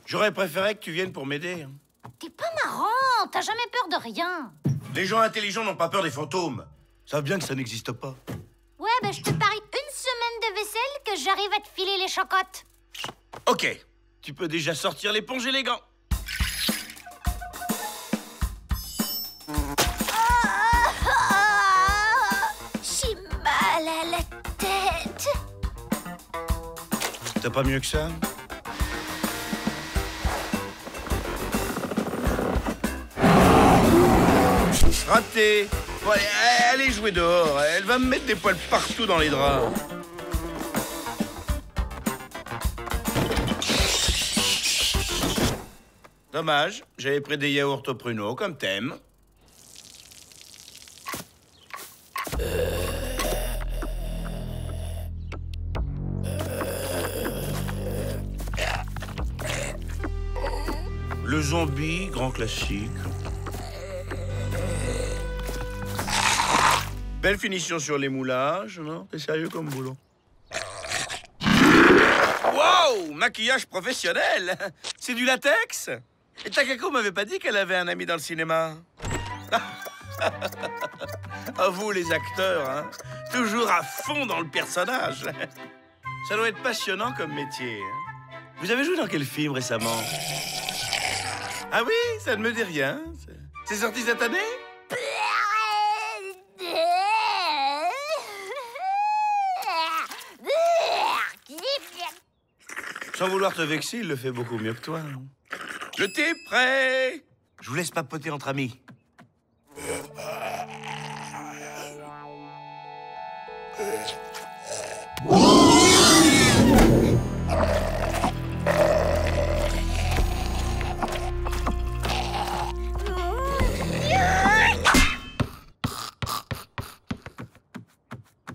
J'aurais préféré que tu viennes pour m'aider. T'es pas marrant, t'as jamais peur de rien. Les gens intelligents n'ont pas peur des fantômes. Ils savent bien que ça n'existe pas. Ouais, ben je te parie une semaine de vaisselle que j'arrive à te filer les chocottes. Ok, tu peux déjà sortir l'éponge et les gants. J'ai mal à la tête. T'as pas mieux que ça? Raté. Bon, allez jouer dehors. Elle va me mettre des poils partout dans les draps. Dommage, j'avais pris des yaourts au pruneau, comme t'aimes. Le zombie, grand classique. Belle finition sur les moulages, non? T'es sérieux comme boulot? Wow! Maquillage professionnel! C'est du latex? Et Takako m'avait pas dit qu'elle avait un ami dans le cinéma? À vous, les acteurs, hein? Toujours à fond dans le personnage. Ça doit être passionnant comme métier. Hein? Vous avez joué dans quel film récemment? Ah oui, ça ne me dit rien. C'est sorti cette année? Sans vouloir te vexer, il le fait beaucoup mieux que toi. Le thé est prêt. Je vous laisse papoter entre amis.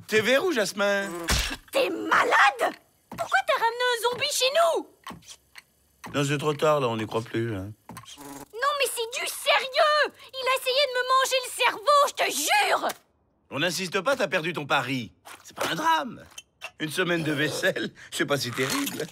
T'es vert ou Jasmin? T'es malade? Pourquoi t'as ramené un zombie chez nous? Non, c'est trop tard, là, on n'y croit plus. Hein. Non, mais c'est du sérieux! Il a essayé de me manger le cerveau, je te jure! On n'insiste pas, t'as perdu ton pari. C'est pas un drame. Une semaine de vaisselle, c'est pas si terrible.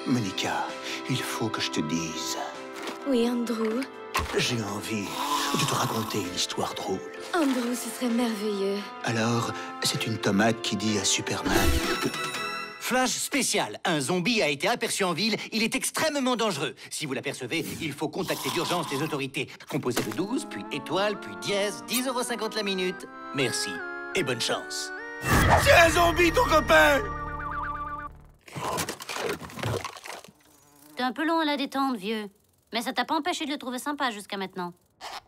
Monica, il faut que je te dise. Oui, Andrew. J'ai envie de te raconter une histoire drôle. Andrew, ce serait merveilleux. Alors, c'est une tomate qui dit à Superman que... Flash spécial. Un zombie a été aperçu en ville. Il est extrêmement dangereux. Si vous l'apercevez, il faut contacter d'urgence les autorités. Composez le 12, puis étoile, puis dièse, 10,50 € la minute. Merci et bonne chance. C'est un zombie, ton copain! T'es un peu long à la détente, vieux. Mais ça t'a pas empêché de le trouver sympa jusqu'à maintenant.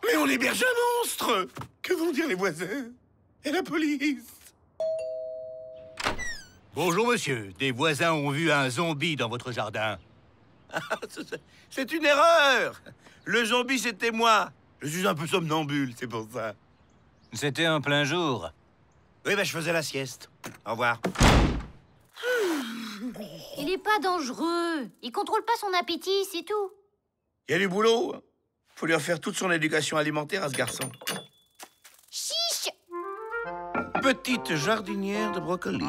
Mais on héberge un monstre! Que vont dire les voisins? Et la police? Bonjour, monsieur. Des voisins ont vu un zombie dans votre jardin. C'est une erreur! Le zombie, c'était moi. Je suis un peu somnambule, c'est pour ça. C'était en plein jour. Oui, je faisais la sieste. Au revoir. Il est pas dangereux. Il contrôle pas son appétit, c'est tout. Il y a du boulot. Faut lui refaire toute son éducation alimentaire à ce garçon. Chiche! Petite jardinière de brocoli.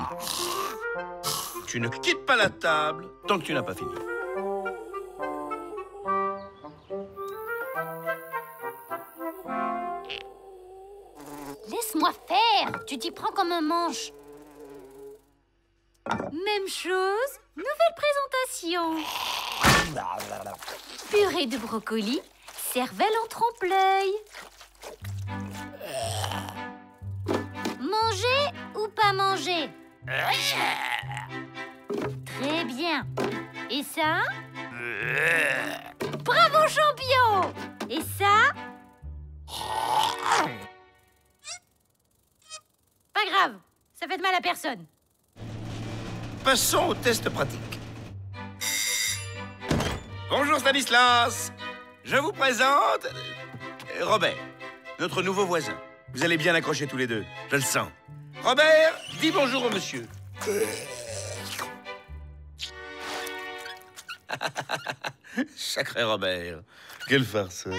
Tu ne quittes pas la table tant que tu n'as pas fini. Laisse-moi faire. Tu t'y prends comme un manche. Même chose. Nouvelle présentation. Purée de brocoli, cervelle en trompe-l'œil. Manger ou pas manger? Très bien. Et ça? Bravo, champion! Et ça? Pas grave, ça fait de mal à personne. Passons au test pratique. Bonjour Stanislas. Je vous présente Robert, notre nouveau voisin. Vous allez bien accrocher tous les deux, je le sens. Robert, dis bonjour au monsieur. Sacré Robert, quelle farceur.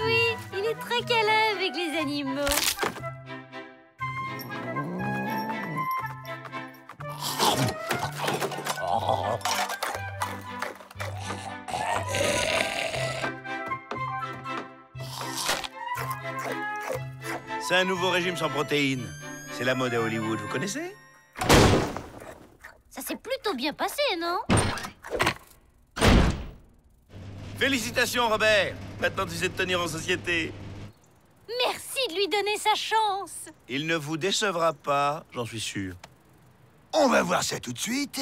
Oui, il est très câlin avec les animaux. C'est un nouveau régime sans protéines. C'est la mode à Hollywood, vous connaissez? Ça s'est plutôt bien passé, non? Félicitations Robert. Maintenant tu sais te tenir en société. Merci de lui donner sa chance. Il ne vous décevra pas, j'en suis sûr. On va voir ça tout de suite.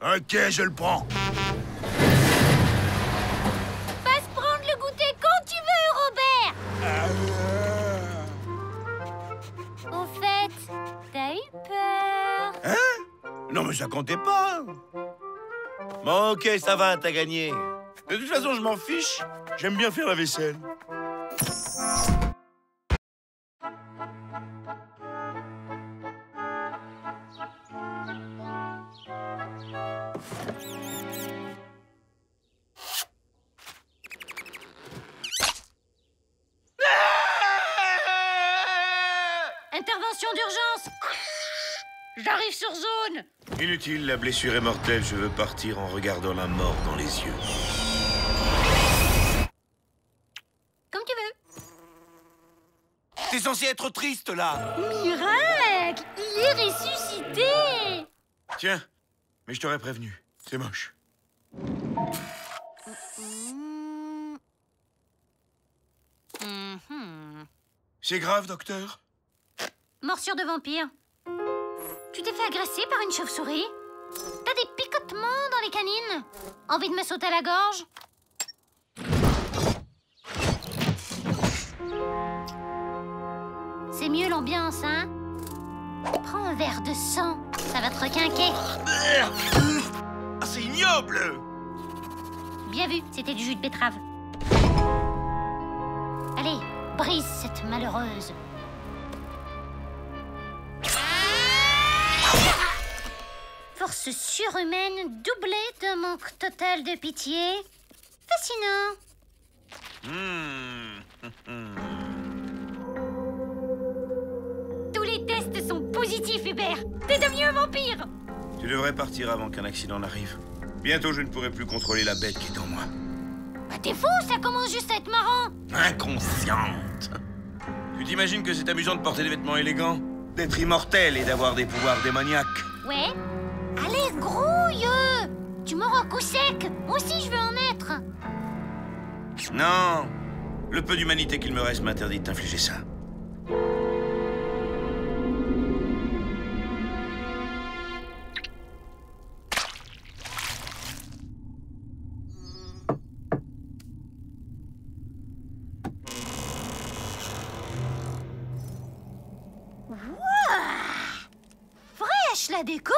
Ok, je le prends. Passe prendre le goûter quand tu veux, Robert. Au fait, t'as eu peur? Hein? Non mais ça comptait pas. Bon ok, ça va, t'as gagné. De toute façon, je m'en fiche. J'aime bien faire la vaisselle. Intervention d'urgence. J'arrive sur zone. Inutile, la blessure est mortelle. Je veux partir en regardant la mort dans les yeux. Comme tu veux. T'es censé être triste, là. Miracle! Il est ressuscité! Tiens, mais je t'aurais prévenu. C'est moche. C'est grave, docteur? Morsure de vampire. Tu t'es fait agresser par une chauve-souris? T'as des picotements dans les canines? Envie de me sauter à la gorge? C'est mieux l'ambiance, hein? Prends un verre de sang, ça va te requinquer. Ah, c'est ignoble! Bien vu, c'était du jus de betterave. Allez, brise cette malheureuse. Force surhumaine doublée de manque total de pitié. Fascinant. Tous les tests sont positifs, Hubert. T'es devenu un vampire. Tu devrais partir avant qu'un accident n'arrive. Bientôt, je ne pourrai plus contrôler la bête qui est en moi. Bah t'es fou, ça commence juste à être marrant. Inconsciente. Tu t'imagines que c'est amusant de porter des vêtements élégants? D'être immortel et d'avoir des pouvoirs démoniaques? Ouais. Allez, grouille. Tu m'auras au coup sec. Moi aussi, je veux en être. Non. Le peu d'humanité qu'il me reste m'interdit de t'infliger ça. Fraîche, la déco.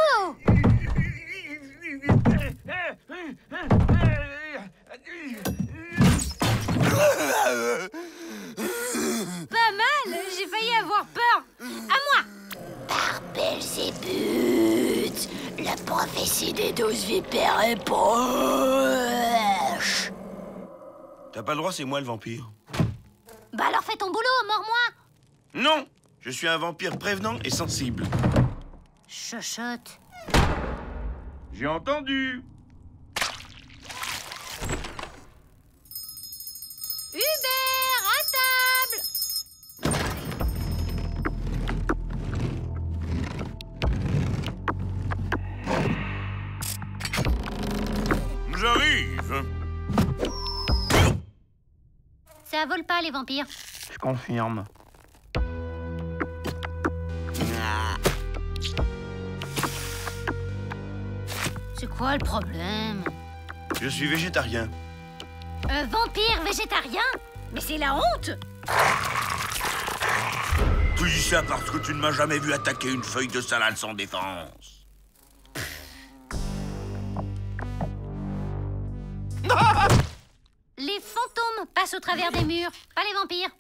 Pas mal, j'ai failli avoir peur. À moi. Par Belzébuth, la prophétie des 12 vipères est proche. T'as pas le droit, c'est moi le vampire. Bah alors fais ton boulot, mords-moi. Non, je suis un vampire prévenant et sensible. Chochotte. J'ai entendu. Hubert, à table. J'arrive. Ça vole pas, les vampires. Je confirme. C'est quoi le problème? Je suis végétarien. Un vampire végétarien? Mais c'est la honte! Tu dis ça parce que tu ne m'as jamais vu attaquer une feuille de salade sans défense. Les fantômes passent au travers des murs, pas les vampires.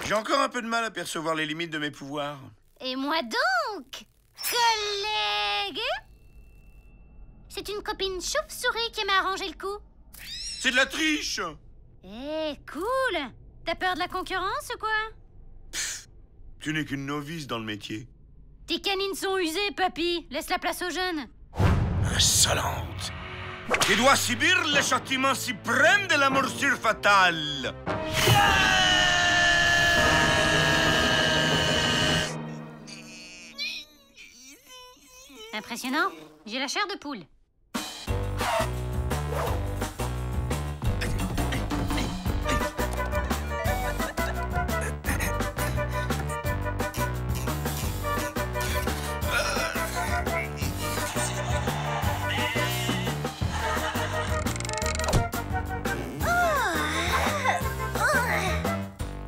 J'ai encore un peu de mal à percevoir les limites de mes pouvoirs. Et moi donc, collègue? C'est une copine chauve-souris qui m'a arrangé le coup. C'est de la triche! Eh, cool! T'as peur de la concurrence ou quoi? Tu n'es qu'une novice dans le métier. Tes canines sont usées, papy. Laisse la place aux jeunes. Insolente! Tu dois subir le châtiment suprême de la morsure fatale! Impressionnant. J'ai la chair de poule.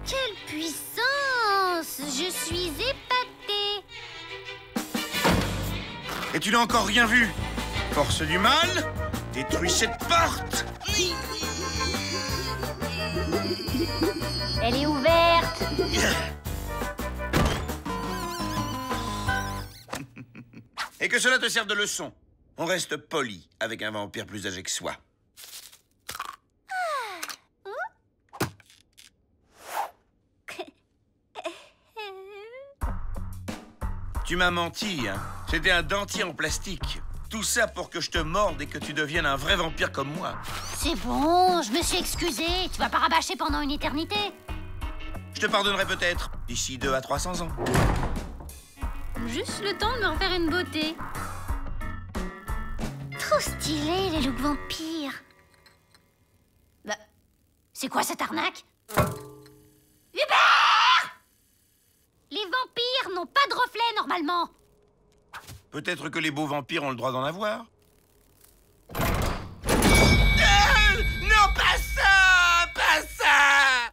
Quelle puissance! Je suis épatée. Et tu n'as encore rien vu! Force du mal, détruis cette porte! Elle est ouverte. Et que cela te serve de leçon. On reste poli avec un vampire plus âgé que soi. Tu m'as menti, hein. C'était un dentier en plastique. Tout ça pour que je te morde et que tu deviennes un vrai vampire comme moi. C'est bon, je me suis excusée. Tu vas pas rabâcher pendant une éternité. Je te pardonnerai peut-être d'ici 200 à 300 ans. Juste le temps de me refaire une beauté. Trop stylé, les looks vampires. Bah, c'est quoi cette arnaque? Hubert! Les vampires n'ont pas de reflet, normalement. Peut-être que les beaux vampires ont le droit d'en avoir. Non, pas ça! Pas ça!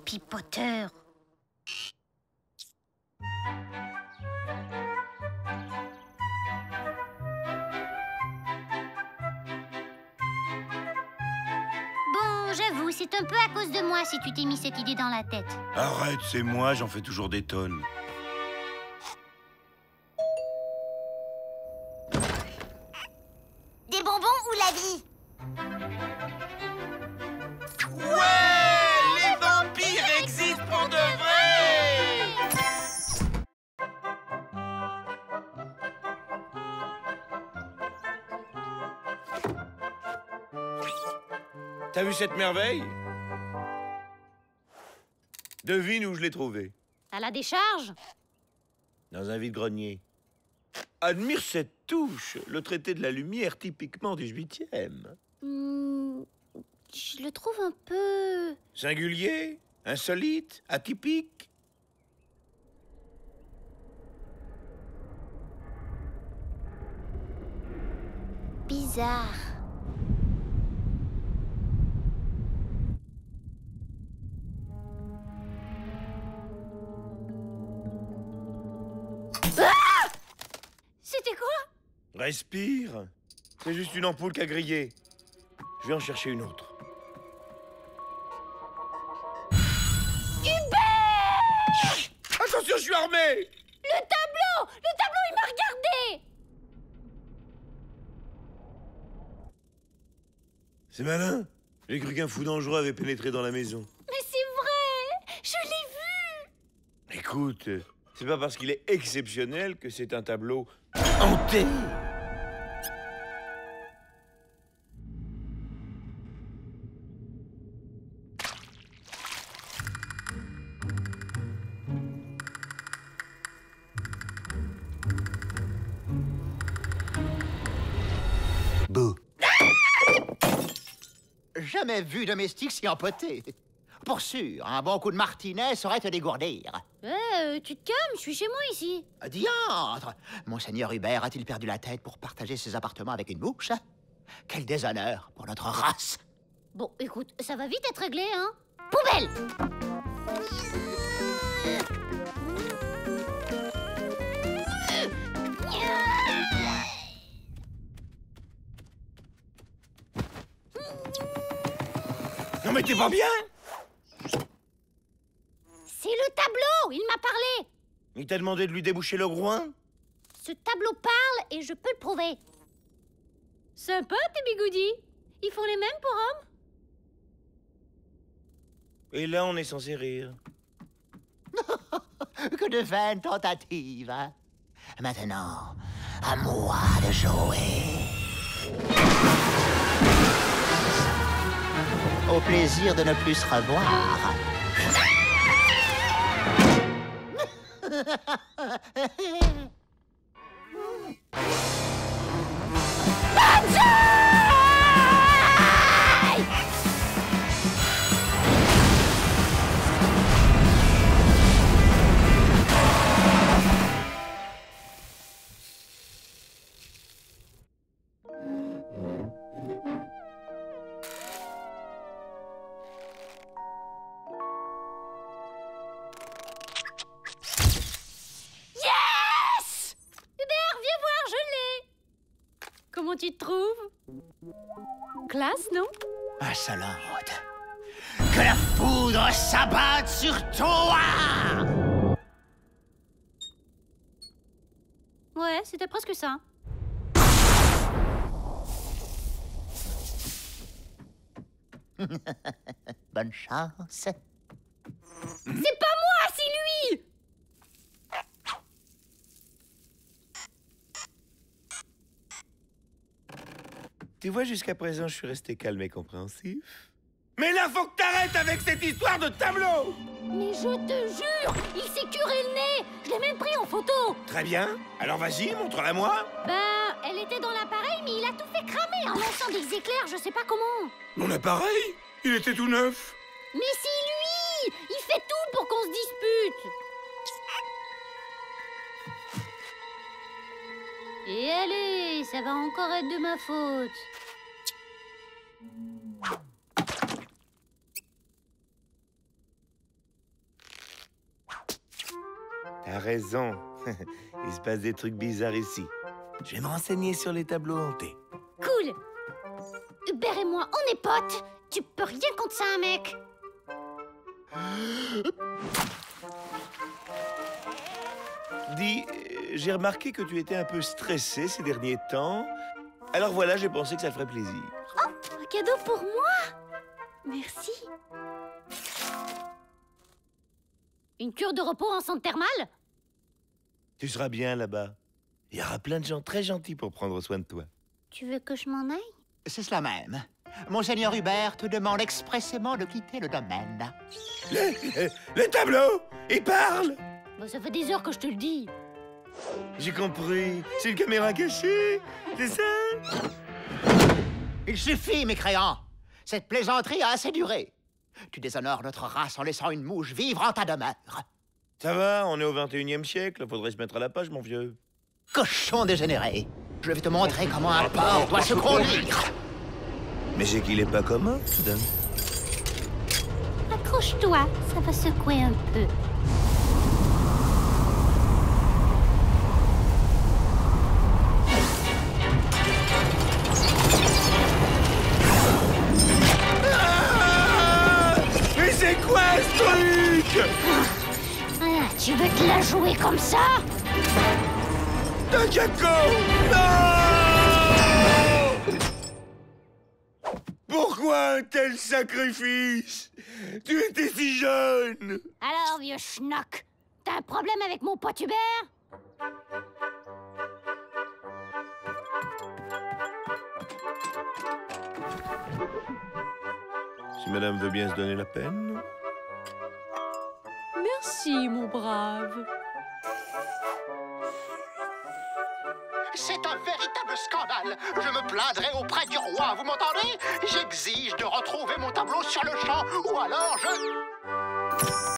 Pipoteur. Bon, j'avoue, c'est un peu à cause de moi si tu t'es mis cette idée dans la tête. Arrête, c'est moi, j'en fais toujours des tonnes. Des bonbons ou la vie? Ouais! Les vampires existent pour de vrai! T'as vu cette merveille? Devine où je l'ai trouvée. À la décharge? Dans un vide-grenier. Admire cette touche, le traité de la lumière typiquement 18e. Je le trouve un peu... Singulier, insolite, atypique. bizarre. C'était quoi? Respire. C'est juste une ampoule qui a grillé. Je vais en chercher une autre. Hubert! Attention, je suis armé! Le tableau! Le tableau, il m'a regardé! C'est malin. J'ai cru qu'un fou dangereux avait pénétré dans la maison. Mais c'est vrai! Je l'ai vu! Écoute, c'est pas parce qu'il est exceptionnel que c'est un tableau hanté. Jamais vu domestique si empoté. pour sûr. Un bon coup de martinet saurait te dégourdir. Tu te calmes, je suis chez moi ici. Diantre! Monseigneur Hubert a-t-il perdu la tête pour partager ses appartements avec une mouche? Quel déshonneur pour notre race! Bon, écoute, ça va vite être réglé, hein. Poubelle! Non mais t'es pas bien? C'est le tableau, il m'a parlé. Il t'a demandé de lui déboucher le groin? Ce tableau parle et je peux le prouver. Sympa tes bigoudis. Ils font les mêmes pour hommes? Et là, on est censé rire. Que de vaines tentatives, hein? Maintenant, à moi de jouer. Au plaisir de ne plus se revoir. Comment tu te trouves? Classe, non? Insolente. Que la foudre s'abatte sur toi! Ouais, c'était presque ça. Bonne chance. C'est pas moi, c'est lui! Tu vois, jusqu'à présent, je suis resté calme et compréhensif. Mais là, faut que t'arrêtes avec cette histoire de tableau! Mais je te jure, il s'est curé le nez. Je l'ai même pris en photo. Très bien. Alors vas-y, montre-la moi. Ben, elle était dans l'appareil, mais il a tout fait cramer en lançant des éclairs, je sais pas comment. Mon appareil? Il était tout neuf. Mais c'est lui! Il fait tout pour qu'on se dispute. Et allez, ça va encore être de ma faute. T'as raison. Il se passe des trucs bizarres ici. Je vais me renseigner sur les tableaux hantés. Cool. Hubert et moi, on est potes. Tu peux rien contre ça, un mec. Dis, j'ai remarqué que tu étais un peu stressé ces derniers temps. Alors voilà, j'ai pensé que ça te ferait plaisir. Oh, un cadeau pour moi. Merci. Une cure de repos en centre thermal? Tu seras bien là-bas. Il y aura plein de gens très gentils pour prendre soin de toi. Tu veux que je m'en aille? C'est cela même. Monseigneur Hubert te demande expressément de quitter le domaine. Le tableau, il parle. Bon, ça fait des heures que je te le dis. J'ai compris. C'est une caméra cachée, c'est ça? Il suffit, mécréant. Cette plaisanterie a assez duré. Tu déshonores notre race en laissant une mouche vivre en ta demeure. Ça va, on est au 21e siècle. Faudrait se mettre à la page, mon vieux. Cochon dégénéré. Je vais te montrer comment un porc doit se conduire. Mais c'est qu'il est pas commun, soudain. Accroche-toi, ça va secouer un peu. Mais c'est quoi ce truc? Ah, tu veux te la jouer comme ça? Takako! Non! Pourquoi un tel sacrifice? Tu étais si jeune! Alors, vieux schnock, t'as un problème avec mon pote Hubert? Si madame veut bien se donner la peine. Merci, mon brave. C'est un véritable scandale. Je me plaindrai auprès du roi, vous m'entendez? J'exige de retrouver mon tableau sur le champ, ou alors je...